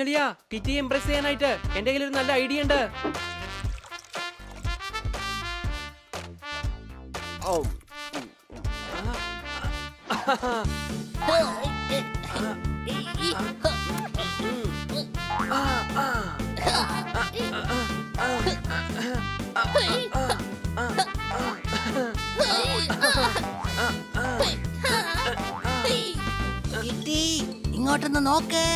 കുഞ്ഞളിയാ, കിറ്റിയെ Impress ചെയ്യാനായിട്ട് എന്റെ കയ്യിൽ ഒരു നല്ല ഐഡിയ ഉണ്ട്. കിട്ടി, ഇങ്ങോട്ടൊന്ന് നോക്ക്.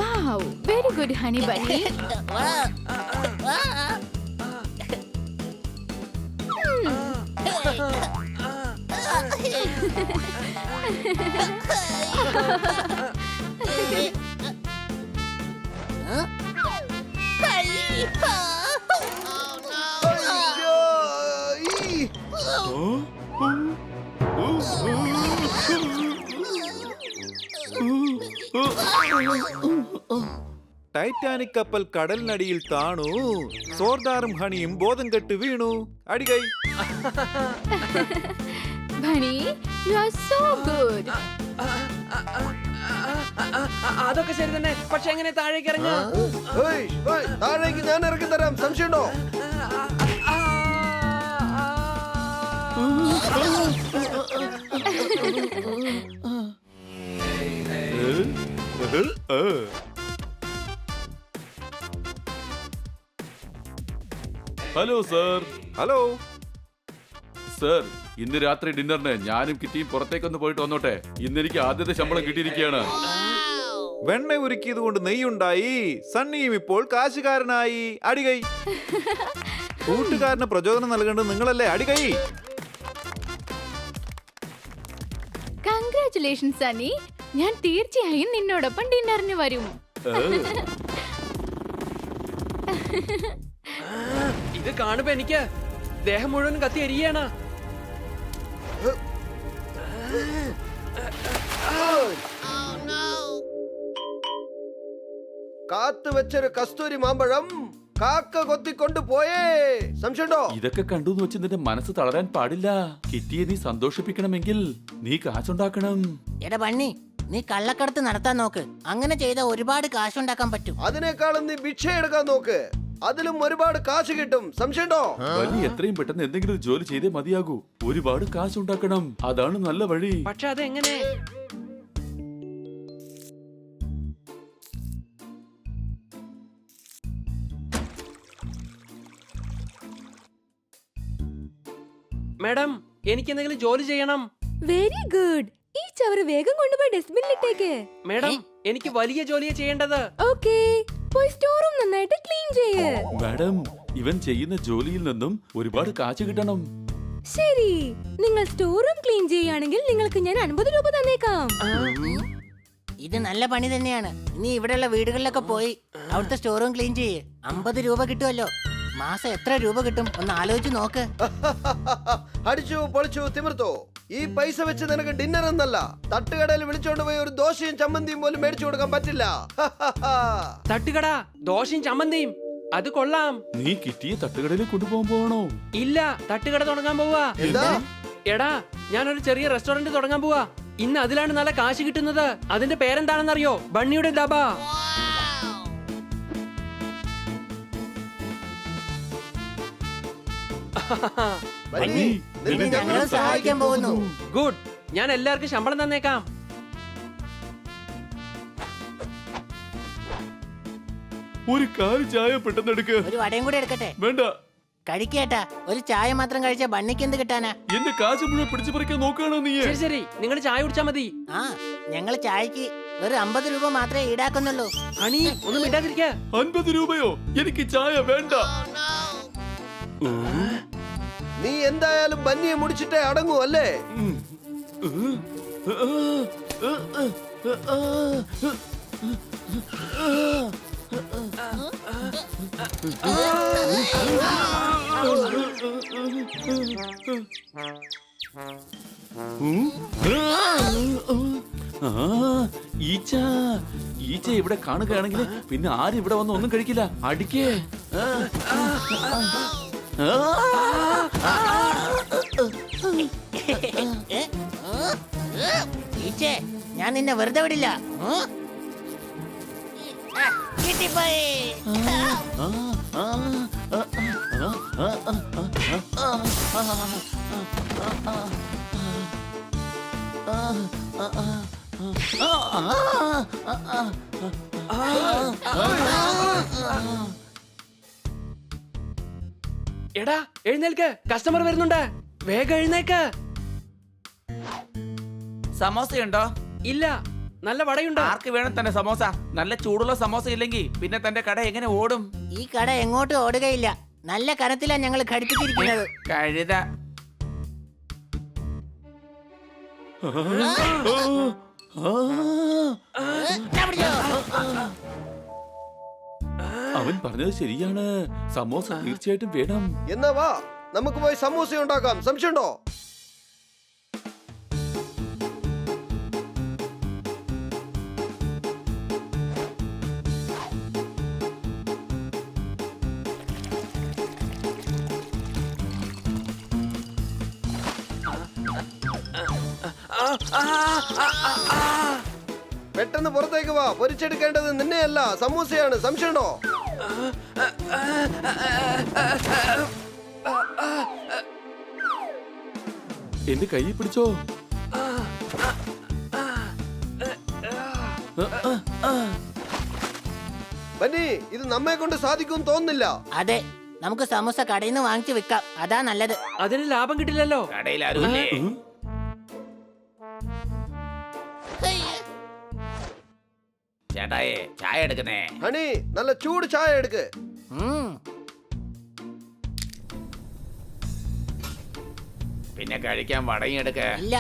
Wow, very good, honey bunny. Titanic കപ്പൽ കടലിനടിയിൽ താണു. സോർദാറും ഹണിയും ബോധം കെട്ട് വീണു. അടികൈ. Bunny, you are so good. അതൊക്കെ ശരി തന്നെ, പക്ഷെ എങ്ങനെ താഴേക്ക് ഇറങ്ങാ? താഴേക്ക് ഞാൻ ഇറക്കി തരാം, സംശയമുണ്ടോ? Hello sir. ഹലോ സർ, ഇന്ന് രാത്രി ഡിന്നറിന് ഞാനും കിറ്റിയും പുറത്തേക്കൊന്ന് പോയിട്ട് വന്നോട്ടെ. ഇന്ന് എനിക്ക് ആദ്യത്തെ ശമ്പളം കിട്ടിയിരിക്കുകയാണ്. വെണ്ണ ഉരുക്കിയത് കൊണ്ട് നെയ്യുണ്ടായി. സണ്ണിയും ഇപ്പോൾ കാശുകാരനായി. അടികൈ. കൂട്ടുകാരന് പ്രചോദനം നൽകേണ്ടത് നിങ്ങളല്ലേ? അടികൈ. Congratulations, Sunny. ഞാൻ തീർച്ചയായും നിന്നോടൊപ്പം ഡിന്നറിന് വരും. ഇത് കാണുമ്പോ എനിക്ക് ദേഹം മുഴുവൻ കത്തി എരിയാണ്. കാത്തു വെച്ചൊരു കസ്തൂരി മാമ്പഴം കാക്ക കൊത്തിക്കൊണ്ട് പോയേ. സംശയമുണ്ടോ? ഇതൊക്കെ കണ്ടുന്ന് വെച്ച് നിന്റെ മനസ്സ് തളരാൻ പാടില്ല. കിറ്റിയെ നീ സന്തോഷിപ്പിക്കണമെങ്കിൽ നീ കാശുണ്ടാക്കണം. എടാ ബണ്ണി, നീ കള്ളക്കടത്ത് നടത്താൻ നോക്ക്. അങ്ങനെ ചെയ്താൽ ഒരുപാട് കാശുണ്ടാക്കാൻ പറ്റും. അതിനേക്കാളും നീ ഭിക്ഷ എടുക്കാൻ നോക്ക്. അതിലും ഒരുപാട് കാശ് കിട്ടും. സംശയമുണ്ടോ? വലിയ എത്രയും പെട്ടെന്ന് എന്തെങ്കിലും ഒരു ജോലി ചെയ്തേ മതിയാകൂ. ഒരുപാട് കാശുണ്ടാക്കണം, അതാണ് നല്ല വഴി. പക്ഷെ അതെങ്ങനെ? മാഡം, എനിക്ക് എന്തെങ്കിലും ജോലി ചെയ്യണം. Very good. ഈ ചവറ് വേഗം കൊണ്ടുപോയി ഡസ്റ്റ്ബിന്നിലിട്ടേക്ക്. മാഡം, എനിക്ക് വലിയ ജോലിയാ ചെയ്യേണ്ടത്. ഓക്കേ, പോയി സ്റ്റോർ റൂം നന്നായിട്ട് ക്ലീൻ ചെയ്യ്. മാഡം, ഇവൻ ചെയ്യുന്ന ജോലിയിൽ നിന്നും ഒരുപാട് കാശ് കിട്ടണം. ശരി, നിങ്ങൾ സ്റ്റോർ റൂം ക്ലീൻ ചെയ്യുകയാണെങ്കിൽ നിങ്ങൾക്ക് ഞാൻ 50 രൂപ തന്നേക്കാം. ഇത് നല്ല പണി തന്നെയാണ്. നീ ഇവിടെയുള്ള വീടുകളിലൊക്കെ പോയി അവിടുത്തെ സ്റ്റോർ റൂം ക്ലീൻ ചെയ്യ്. 50 രൂപ കിട്ടുമല്ലോ. മാസം എത്ര രൂപ കിട്ടും ഒന്ന് ആലോചിച്ച് നോക്ക്. അടിച്ചു പൊളിച്ചു തിമിർത്തോ. ഈ പൈസ വെച്ച് നിനക്ക് ഡിന്നർ എന്നല്ല, തട്ടുകടയിൽ വിളിച്ചോണ്ട് പോയി ഒരു ദോശയും ചമ്മന്തിയും പോലും മേടിച്ചു കൊടുക്കാൻ പറ്റില്ല. തട്ടുകട, ദോശയും ചമ്മന്തിയും, അത് കൊള്ളാം. നീ കിറ്റിയെ തട്ടുകടയിൽ കൊണ്ടുപോകാൻ പോകണോ? ഇല്ല, തട്ടുകട തുടങ്ങാൻ പോവാ. എന്താ? എടാ, ഞാനൊരു ചെറിയ റെസ്റ്റോറന്റ് തുടങ്ങാൻ പോവാ. ഇന്ന് അതിലാണ് നല്ല കാശ് കിട്ടുന്നത്. അതിന്റെ പേരെന്താണെന്നറിയോ? ബണ്ണിയുടെ ഡബ. ബണ്ണി, നിന്നെ ഞങ്ങൾ സഹായിക്കാൻ പോകുന്നു. ഗുഡ്, ഞാൻ എല്ലാവർക്കും ശമ്പളം തന്നേക്കാം. ഒരു കാല് ചായ പെട്ടെന്ന് എടുക്ക്. ഒരു വടയും കൂടെ എടുക്കട്ടെ? വേണ്ട. കഴിക്കേട്ടാ, ഒരു ചായ മാത്രം കഴിച്ചാ ബണ്ണിക്ക് എന്ത് കിട്ടാനാ? എന്റെ കാശ് മുഴുവൻ പിടിച്ചു പറിക്കാൻ നോക്കുകയാണോ നീ? ശരി ശരി, നിങ്ങൾ ചായ കുടിച്ചാ മതി. ആ, ഞങ്ങൾ ചായക്ക് ഒരു 50 രൂപ മാത്രമേ ഈടാക്കുന്നുള്ളൂ. ഹണി, ഒന്നും ഇടാതിരിക്ക. 50 രൂപയോ? എനിക്ക് ചായ വേണ്ട. നീ എന്തായാലും ബന്നിയെ മുടിച്ചിട്ടേ അടങ്ങൂ അല്ലേ? ഈച്ച ഈച്ച ഇവിടെ കാണുകയാണെങ്കിൽ പിന്നെ ആരും ഇവിടെ വന്ന് ഒന്നും കഴിക്കില്ല. അടിക്കേ. പിച്ചേ ഞാൻ നിന്നെ വെറുതെ വിടില്ല. ഉം? ആ, കിട്ടിപ്പോയി. എടാ എഴുന്നേൽക്ക്, കസ്റ്റമർ വരുന്നുണ്ട്, വേഗം എഴുന്നേക്ക്. സമോസയുണ്ടോ? ഇല്ല, നല്ല വടയുണ്ട്. ആർക്ക് വേണം തന്റെ സമോസ? നല്ല ചൂടുള്ള സമോസ ഇല്ലെങ്കിൽ പിന്നെ തന്റെ കട എങ്ങനെ ഓടും? ഈ കട എങ്ങോട്ടും ഓടുകയില്ല. നല്ല കനത്തിലാ ഞങ്ങൾ ഘടിപ്പിച്ചിരിക്കുന്നത്. കഴുത. ഞാൻ പിടിച്ചോ. അവൻ പറഞ്ഞത് ശരിയാണ്, സമോസ തീർച്ചയായിട്ടും വേണം. എന്നാ വാ നമുക്ക് പോയി സമൂസ ഉണ്ടാക്കാം. സംശയമുണ്ടോ? പെട്ടെന്ന് പുറത്തേക്ക് വാ. പൊരിച്ചെടുക്കേണ്ടത് നിന്നെയല്ല, സമൂസയാണ്. സംശയമുണ്ടോ? എന്റെ കൈ പിടിച്ചോ. ബന്നി, ഇത് നമ്മെ കൊണ്ട് സാധിക്കും തോന്നുന്നില്ല. അതെ, നമുക്ക് സമൂസ കടയിൽ നിന്ന് വാങ്ങിച്ചു വെക്കാം. അതാ നല്ലത്. അതിന് ലാഭം കിട്ടില്ലല്ലോ. കടയിൽ ആരുമില്ലേ? ചേട്ടായേ, ചായ എടുക്കുന്നേ. ഹണി, നല്ല ചൂട് ചായ എടുക്ക്. ഉം. പിന്നെ കഴിക്കാൻ വടയും എടുക്ക. ഇല്ല,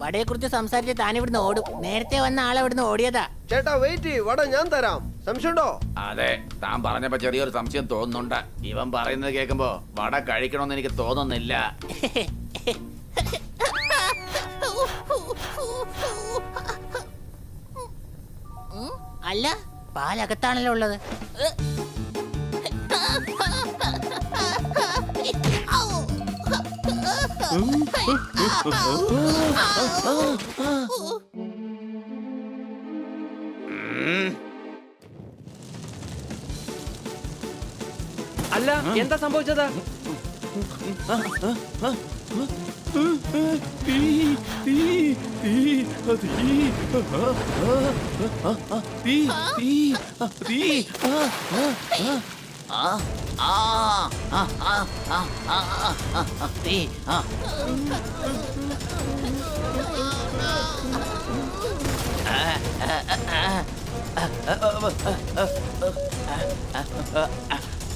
വടയെ കുറിച്ച് സംസാരിച്ച് താൻ ഇവിടുന്ന് ഓടും. നേരത്തെ വന്ന ആളെ ഇവിടുന്ന് ഓടിയതാ. ചേട്ടാ വെയിറ്റ്, വട ഞാൻ തരാം. സംശയമുണ്ടോ? അതെ, താൻ പറഞ്ഞപ്പോ ചെറിയൊരു സംശയം തോന്നുന്നുണ്ട്. ഇവൻ പറയുന്നത് കേൾക്കുമ്പോ വട കഴിക്കണമെന്ന് എനിക്ക് തോന്നുന്നില്ല. ഉം, അല്ല, പാലകത്താണല്ലോ ഉള്ളത്. അല്ല, എന്താ സംഭവിച്ചത്?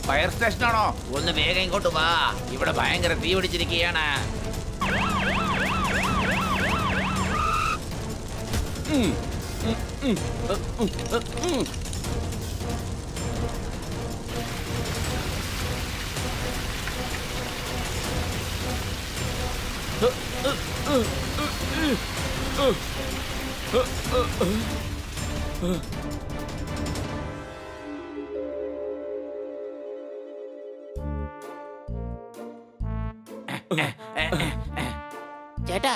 ഫയർ സ്റ്റേഷനാണോ? ഒന്ന് വേഗം ഇങ്ങോട്ട് വാ, ഇവിടെ ഭയങ്കര തീ പിടിച്ചിരിക്കുകയാണ്. ചേട്ടാ,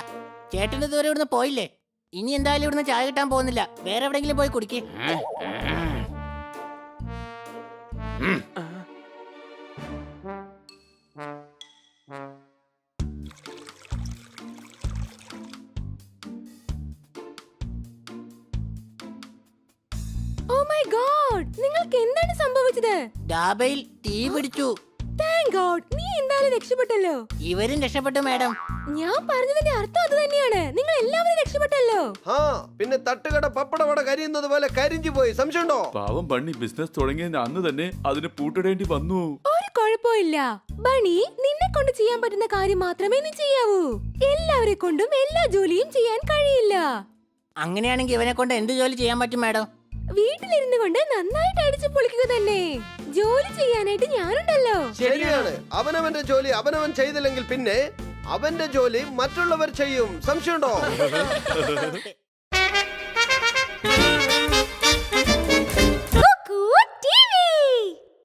ചേട്ടന് ഇതുവരെ ഇവിടുന്ന് പോയില്ലേ? ഇനി എന്തായാലും ഇവിടുന്ന് ചായ കിട്ടാൻ പോകുന്നില്ല. വേറെ എവിടെയെങ്കിലും പോയി കുടിക്കേ. ഓ മൈ ഗോഡ്, നിങ്ങൾക്ക് എന്താണ് സംഭവിച്ചത്? ഡാബയിൽ തീ പിടിച്ചു. താങ്ക് ഗോഡ്, നീ എന്തായാലും രക്ഷപ്പെട്ടല്ലോ. ഇവരും രക്ഷപ്പെട്ടു മാഡം. ഞാൻ പറഞ്ഞതിന്റെ അർത്ഥം അത് തന്നെയാണ്. നിങ്ങൾ എല്ലാവരും രക്ഷപ്പെട്ടല്ലോ. ആ, പിന്നെ തട്ടുകട പപ്പടവട കരിയുന്നത് പോലെ കരിഞ്ഞു പോയി. സംശയമുണ്ടോ? പാവം ബണ്ണി ബിസിനസ് തുടങ്ങിയതിന് അന്ന് തന്നെ അതിന് പൂട്ടിടേണ്ടി വന്നു. ഒരു കുഴപ്പമില്ല ബണി, നിന്നെ കൊണ്ട് ചെയ്യാൻ പറ്റുന്ന കാര്യം മാത്രമേ നീ ചെയ്യാവൂ. എല്ലാവരെ കൊണ്ടും എല്ലാ ജോലിയും ചെയ്യാൻ കഴിയില്ല. അങ്ങനെയാണെങ്കിൽ ഇവനെ കൊണ്ട് എന്ത് ജോലി ചെയ്യാൻ പറ്റും മാഡം? വീട്ടിലിരുന്നു കൊണ്ട് നന്നായിട്ട് അടിച്ചു പൊളിക്കുക തന്നെ. ജോലി ചെയ്യാനായിട്ട് ഞാനുണ്ടല്ലോ. ശരിയാണ്. അവനവന്റെ ജോലി അവനവൻ ചെയ്തില്ലെങ്കിൽ പിന്നെ അവന്റെ ജോലി മറ്റുള്ളവർ ചെയ്യും. സംശയമുണ്ടോ?